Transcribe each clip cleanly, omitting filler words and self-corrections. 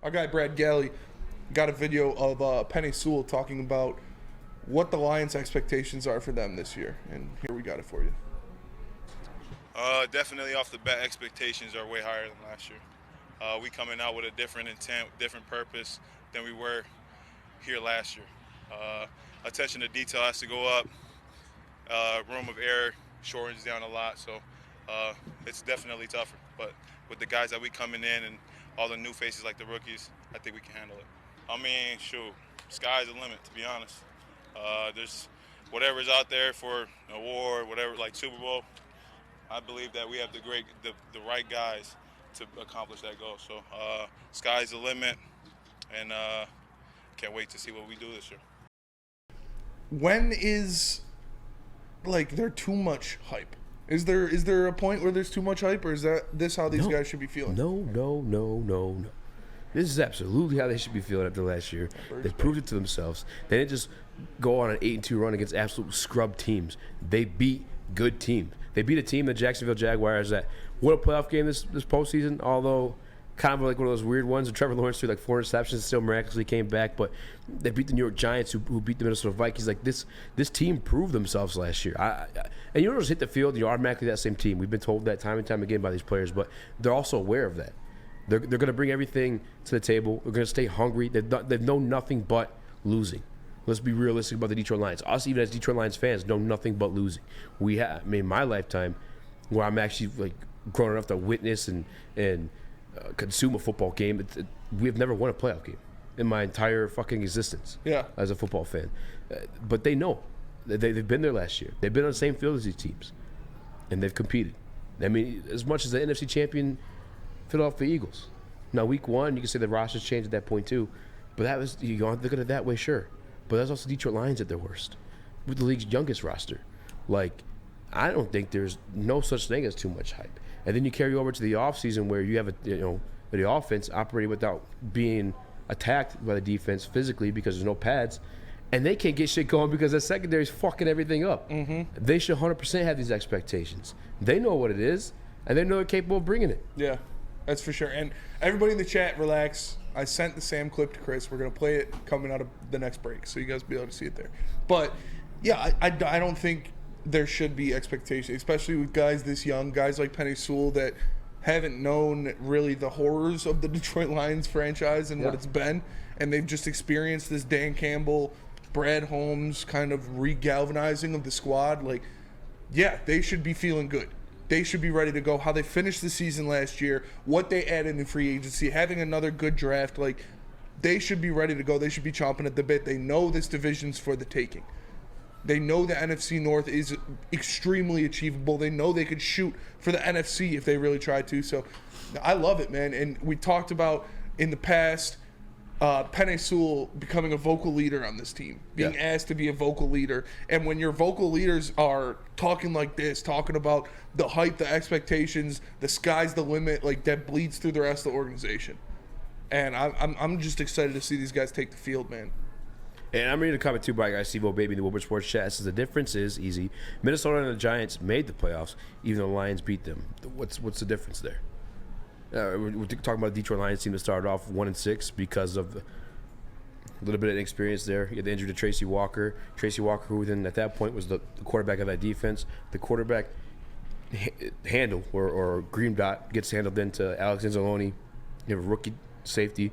our guy Brad Galley got a video of Penny Sewell talking about what the Lions' expectations are for them this year, and here we got it for you. Definitely off the bat, expectations are way higher than last year. We coming out with a different intent, different purpose than we were here last year. Attention to detail has to go up. Room of error shortens down a lot, so it's definitely tougher. But with the guys that we coming in and all the new faces like the rookies, I think we can handle it. I mean, shoot, sky's the limit, to be honest. There's whatever's out there for an award, whatever, like Super Bowl. I believe that we have the right guys to accomplish that goal. So sky's the limit, and can't wait to see what we do this year. When is there too much hype? Is there a point where there's too much hype, or is this how these guys should be feeling? No. This is absolutely how they should be feeling after last year. They proved it to themselves. They didn't just go on an 8-2 run against absolute scrub teams. They beat good teams. They beat a team, the Jacksonville Jaguars, that won a playoff game this postseason, although kind of like one of those weird ones. And Trevor Lawrence threw like 4 interceptions, still miraculously came back. But they beat the New York Giants, who beat the Minnesota Vikings. Like this team proved themselves last year. And you don't just hit the field and you're automatically that same team. We've been told that time and time again by these players, but they're also aware of that. They're going to bring everything to the table. They're going to stay hungry. They've known nothing but losing. Let's be realistic about the Detroit Lions. Us, even as Detroit Lions fans, know nothing but losing. My lifetime, where I'm actually like grown enough to witness and consume a football game, we have never won a playoff game in my entire fucking existence. Yeah. As a football fan, but they know they've been there last year. They've been on the same field as these teams, and they've competed. I mean, as much as the NFC champion Philadelphia Eagles. Now, week 1, you can say the roster's changed at that point too, but that was, you don't look at it that way, sure. But that's also Detroit Lions at their worst, with the league's youngest roster. Like, I don't think there's no such thing as too much hype. And then you carry over to the offseason where you have the offense operating without being attacked by the defense physically because there's no pads, and they can't get shit going because the secondary's fucking everything up. Mm-hmm. They should 100% have these expectations. They know what it is, and they know they're capable of bringing it. Yeah. That's for sure. And everybody in the chat, relax. I sent the Sam clip to Chris. We're going to play it coming out of the next break, so you guys will be able to see it there. But, yeah, I don't think there should be expectations, especially with guys this young, guys like Penny Sewell that haven't known really the horrors of the Detroit Lions franchise and what it's been. And they've just experienced this Dan Campbell, Brad Holmes kind of re-galvanizing of the squad. Like, yeah, they should be feeling good. They should be ready to go. How they finished the season last year, what they added in free agency, having another good draft. Like, they should be ready to go. They should be chomping at the bit. They know this division's for the taking. They know the NFC North is extremely achievable. They know they could shoot for the NFC if they really tried to. So I love it, man. And we talked about in the past Penny Sewell becoming a vocal leader on this team, being asked to be a vocal leader. And when your vocal leaders are talking like this, talking about the hype, the expectations, the sky's the limit, like that bleeds through the rest of the organization. And I'm just excited to see these guys take the field, man. And I'm reading a comment too by guy Steve O'Baby in the Woodward Sports Chat. Says the difference is easy. Minnesota and the Giants made the playoffs, even though the Lions beat them. What's the difference there? We're talking about the Detroit Lions team that started off 1-6 because of a little bit of inexperience there. You had the injury to Tracy Walker. Tracy Walker, who then at that point was the quarterback of that defense. The quarterback handle or green dot gets handled then to Alex Anzalone. You have a rookie safety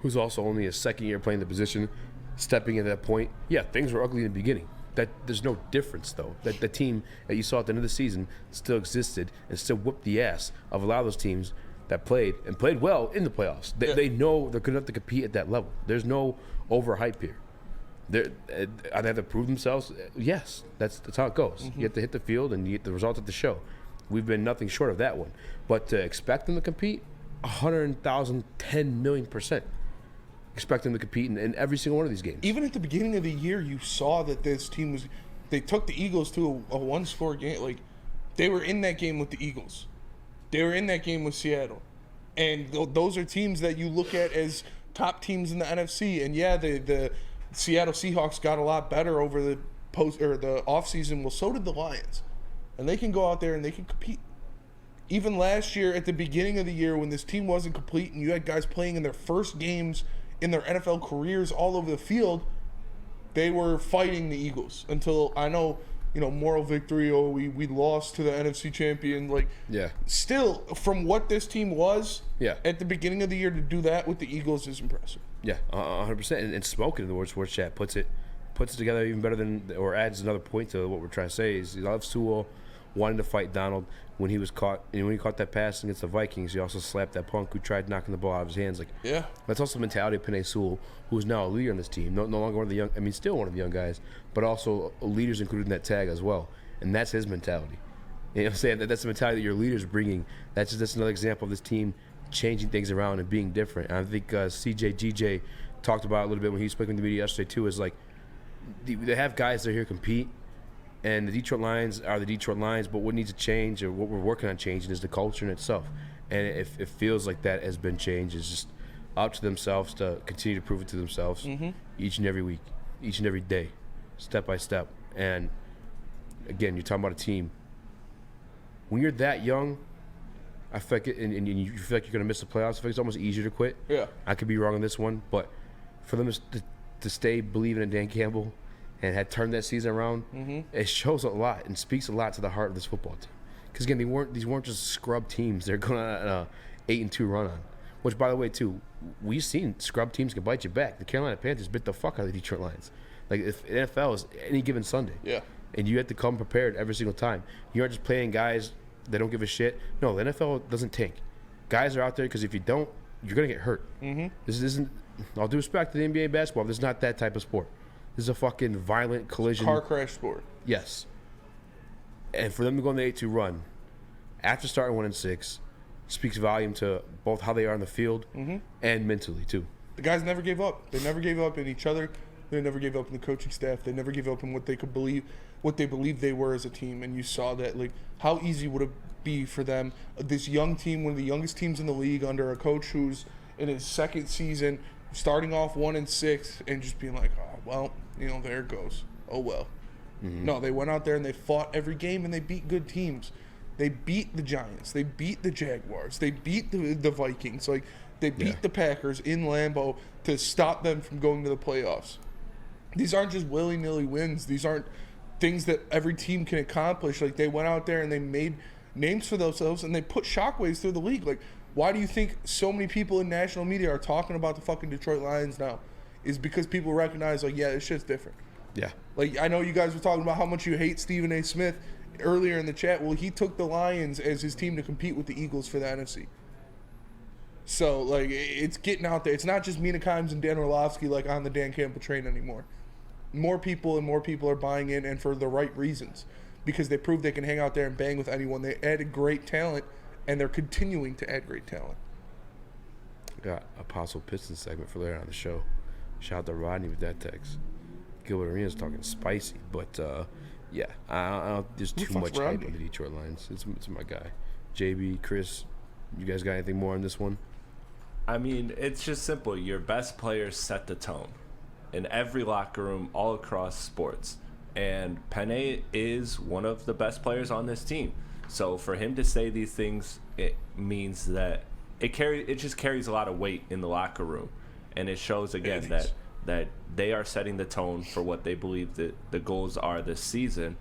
who's also only a second year playing the position, stepping in at that point. Yeah, things were ugly in the beginning. That there's no difference though. That the team that you saw at the end of the season still existed and still whooped the ass of a lot of those teams that played well in the playoffs. They know they're good enough to compete at that level. There's no overhype here. Are they have to prove themselves? Yes, that's how it goes. Mm-hmm. You have to hit the field and you get the result at the show. We've been nothing short of that one. But to expect them to compete, 100,000, 10 million%. Expect them to compete in every single one of these games. Even at the beginning of the year, you saw that this team they took the Eagles to a one-score game. Like, they were in that game with the Eagles. They were in that game with Seattle. And those are teams that you look at as top teams in the NFC. And yeah, the Seattle Seahawks got a lot better over the offseason. Well, so did the Lions. And they can go out there and they can compete. even last year at the beginning of the year when this team wasn't complete and you had guys playing in their first games in their NFL careers all over the field, they were fighting the Eagles until, I know, moral victory, we lost to the NFC champion. Like, Yeah. Still, from what this team was Yeah. at the beginning of the year, to do that with the Eagles is impressive. Yeah, 100%. And Smoking in the Woodward Sports Chat puts it together even better than, or adds another point to what we're trying to say. Is he loves Sewell, wanting to fight Donald when he was caught. And when he caught that pass against the Vikings, he also slapped that punk who tried knocking the ball out of his hands. Like, Yeah. that's also the mentality of Penei Sewell, who is now a leader on this team. No longer one of the young. I mean, still one of the young guys, but also leaders included in that tag as well. And that's his mentality. You know what I'm saying? That's the mentality that your leaders bringing. That's another example of this team changing things around and being different. And I think CJ talked about it a little bit when he spoke in the media yesterday too. Is like they have guys that are here to compete, and the Detroit Lions are the Detroit Lions. But what needs to change, or what we're working on changing, is the culture in itself. And if it feels like that has been changed, it's just up to themselves to continue to prove it to themselves each and every week, each and every day, step by step. And again, you're talking about a team. When you're that young, I feel like and you feel like you're going to miss the playoffs, I feel like it's almost easier to quit. Yeah. I could be wrong on this one, but for them to stay believing in Dan Campbell and had turned that season around, it shows a lot and speaks a lot to the heart of this football team. Because again, these weren't just scrub teams. They're going on an 8-2 run on. Which, by the way, too, we've seen scrub teams can bite you back. The Carolina Panthers bit the fuck out of the Detroit Lions. Like, if the NFL is any given Sunday. Yeah. And you have to come prepared every single time. You aren't just playing guys that don't give a shit. No, the NFL doesn't tank. Guys are out there because if you don't, you're going to get hurt. This isn't, all due respect to the NBA basketball, this is not that type of sport. This is a fucking violent collision. Car crash sport. Yes. And for them to go on the 8-2 run, after starting 1-6, speaks volume to both how they are on the field and mentally, too. The guys never gave up. They never gave up in each other. They never gave up in the coaching staff. They never gave up in what they believed they were as a team. And you saw that, like, how easy would it be for them, this young team, one of the youngest teams in the league, under a coach who's in his second season, starting off 1-6, and just being like, oh, well, there it goes. Oh, well. No, they went out there and they fought every game and they beat good teams. They beat the Giants. They beat the Jaguars. They beat the Vikings. Like, they beat the Packers in Lambeau to stop them from going to the playoffs. These aren't just willy-nilly wins. These aren't things that every team can accomplish. Like, they went out there and they made names for themselves and they put shockwaves through the league. Like, why do you think so many people in national media are talking about the fucking Detroit Lions now? Is because people recognize, like, yeah, this shit's different. Yeah. Like, I know you guys were talking about how much you hate Stephen A. Smith earlier in the chat. Well, he took the Lions as his team to compete with the Eagles for the NFC. So, like, it's getting out there. It's not just Mina Kimes and Dan Orlovsky, like, on the Dan Campbell train anymore. More people are buying in, and for the right reasons, because they proved they can hang out there and bang with anyone. They added great talent, and they're continuing to add great talent. Got Apostle Pistons segment for later on the show. Shout out to Rodney with that text. Gilbert Arenas talking spicy, but yeah, I don't. There's too much hype on the Detroit Lions. It's my guy, JB, Chris. You guys got anything more on this one? I mean, it's just simple. Your best players set the tone in every locker room, all across sports. And Penei is one of the best players on this team. So for him to say these things, it means that it just carries a lot of weight in the locker room, and it shows again that they are setting the tone for what they believe that the goals are this season.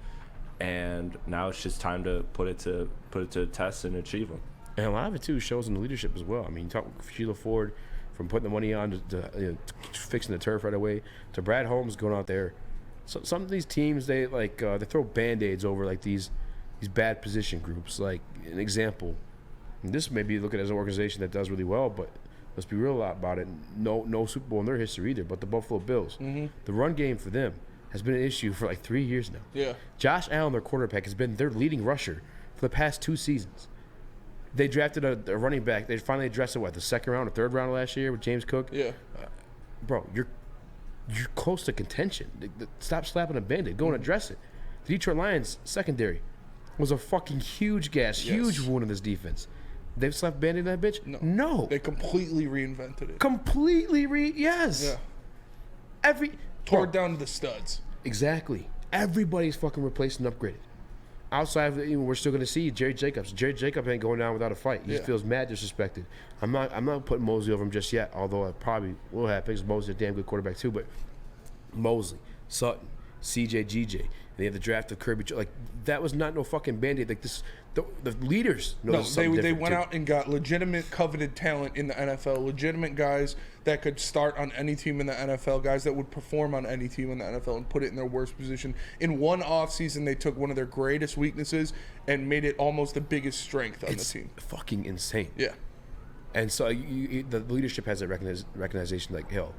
And now it's just time to put it to test and achieve them. And a lot of it too shows in the leadership as well. I mean, you talk Sheila Ford from putting the money on to fixing the turf right away, to Brad Holmes going out there. So some of these teams they throw band-aids over like these bad position groups. Like an example, and this may be looking at as an organization that does really well, but let's be real about it. No Super Bowl in their history either. But the Buffalo Bills, the run game for them has been an issue for like 3 years now. Yeah, Josh Allen, their quarterback, has been their leading rusher for the past 2 seasons. They drafted a running back. They finally addressed it, the second round or third round last year with James Cook? Yeah. Bro, you're close to contention. Stop slapping a Band-Aid. Go and address it. The Detroit Lions secondary was a fucking huge huge wound in this defense. They've slapped Band-Aid on that bitch? No. They completely reinvented it. Yes. Yeah. Tore it down to the studs. Exactly. Everybody's fucking replaced and upgraded. outside of it, we're still going to see Jerry Jacobs. Jerry Jacobs ain't going down without a fight. He feels mad disrespected. I'm not putting Mosley over him just yet, although I probably will have because Mosley's a damn good quarterback too. But Mosley, Sutton, CJ, GJ, and they have the draft of Kirby. Like that was not no fucking Band-Aid. Like this, the leaders. No, they went out and got legitimate coveted talent in the NFL, legitimate guys that could start on any team in the NFL, guys that would perform on any team in the NFL and put it in their worst position. In one offseason, they took one of their greatest weaknesses and made it almost the biggest strength on the team. Fucking insane. Yeah. And so the leadership has that recognition like, hell,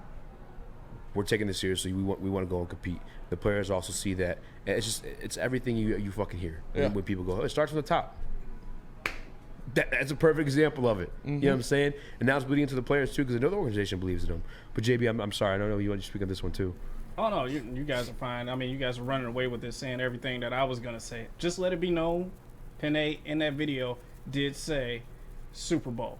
we're taking this seriously. We want to go and compete. The players also see that. And it's everything you fucking hear when people go, oh, it starts from the top. That's a perfect example of it. You know what I'm saying? And now it's bleeding into the players too because another organization believes in them. But JB, I'm sorry. I don't know you want to speak on this one too. Oh no, you guys are fine. I mean, you guys are running away with this, saying everything that I was gonna say. Just let it be known, Panay in that video did say Super Bowl.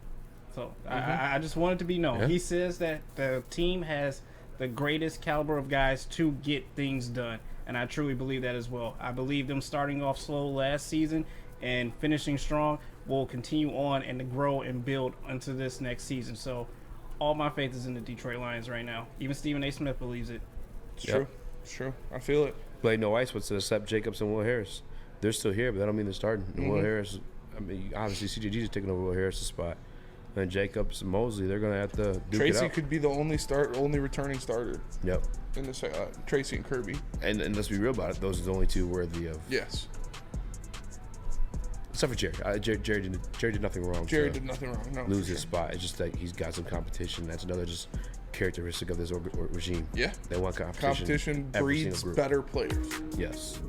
So I just want it to be known. Yeah. He says that the team has the greatest caliber of guys to get things done, and I truly believe that as well. I believe them starting off slow last season and finishing strong will continue on and to grow and build into this next season. So all my faith is in the Detroit Lions right now. Even Stephen A. Smith believes it. It's true. It's true. I feel it. Played no ice with except Jacobs and Will Harris. They're still here, but that don't mean they're starting. And Will Harris, I mean, obviously CJG is taking over Will Harris' spot. And Jacobs and Mosley, they're going to have to duke Tracy it out. could be the only returning starter. Yep. In this, Tracy and Kirby. And let's be real about it. Those are the only two worthy of. Yes. Except for Jerry. Jerry did nothing wrong. Jerry did nothing wrong. No. Lose his spot. It's just that he's got some competition. That's another just characteristic of this regime. Yeah. They want competition. Competition every breeds single group. better players. Yes.